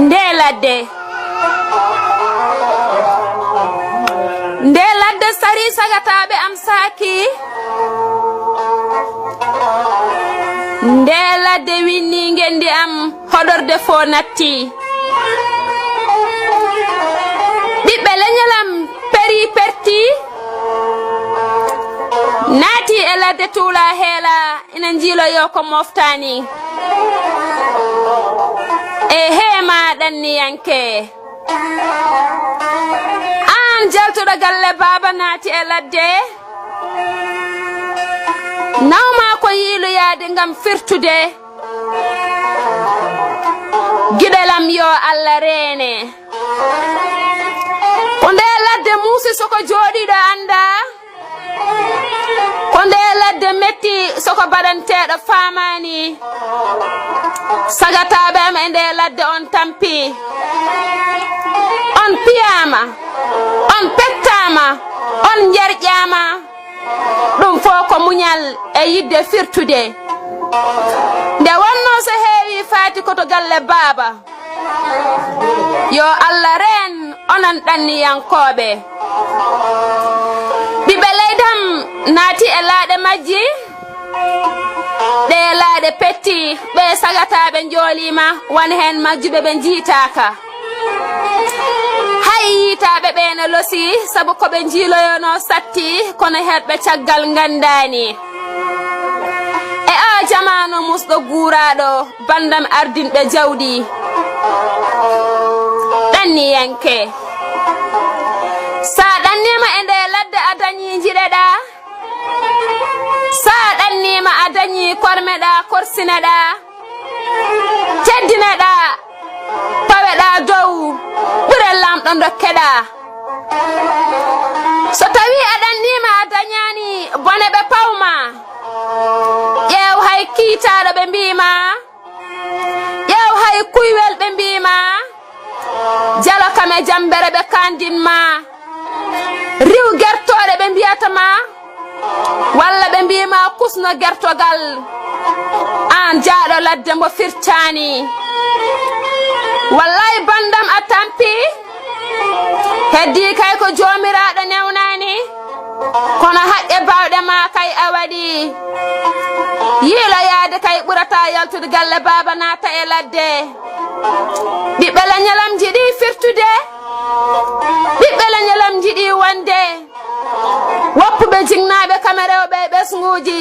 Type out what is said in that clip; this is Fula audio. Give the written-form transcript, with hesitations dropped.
nde ladde sari sagataɓe am saki nde ladde winni ngendi am hodorde fo natti ɓiɓɓe leñolam peri perti naati e ladde tuula heela ina jiiloyo ko moftani e heema ɗanniyanke an jaltuɗo galle baba naati e ladde nawma ko yiiloyaade ngam firtude giɗelam yo Allah reene ko nde ladde muusi soko jooɗiɗo anda ko nde ladde metti soko baɗanteɗo famani sagataɓe am e nde ladde on tampi on piyama on pettama on jerƴama ɗum fo ko muñal e yidde firtude nde wonno so heewi faati koto galle baaba yo Allah reen onon ɗanniyankoɓe ɓiɓɓe leydam naati e laaɗe majji ɗe laaɗe petti ɓe sagataɓe joolima woni hen majjuɓe ɓe jiitaka hay yiitaɓe ɓe ne losi saabu koɓe jiiloyono satti kono herɓe caggal gandani e a jamanu musɗo guuraɗo bandam ardinɓe jawɗi ɗanniyanke sa ɗannima e nde ladde a dañi jiɗeɗa sa ɗannima a dañi kormeɗa korsineɗa teddineɗa paweɗa dow ɓurel lamɗo dokkeɗa so tawi a ɗannima a dañani bone ɓe pawma ƴeew hay kiitaɗo ɓe mbima ƴeew hay kuywel ɓe mbima jalo kam e jambere ɓe kandinma riw gertoɗe ɓe mbiyatama walla ɓe mbima kusno gertogal an jaaɗo ladde mbo firtani wallay bandam a tampi heddi kay ko jomiraɗo newnani kono haqqe bawɗe ma kay a waɗi yiiloyaade kay ɓurata yaltude galle baba naata e ladde ɓiɓɓe leñolam jiɗi firtude ɓiɓɓe leñolam jiɗi wonde woppuɓe jingnaɓe kame rewɓe ɓesguji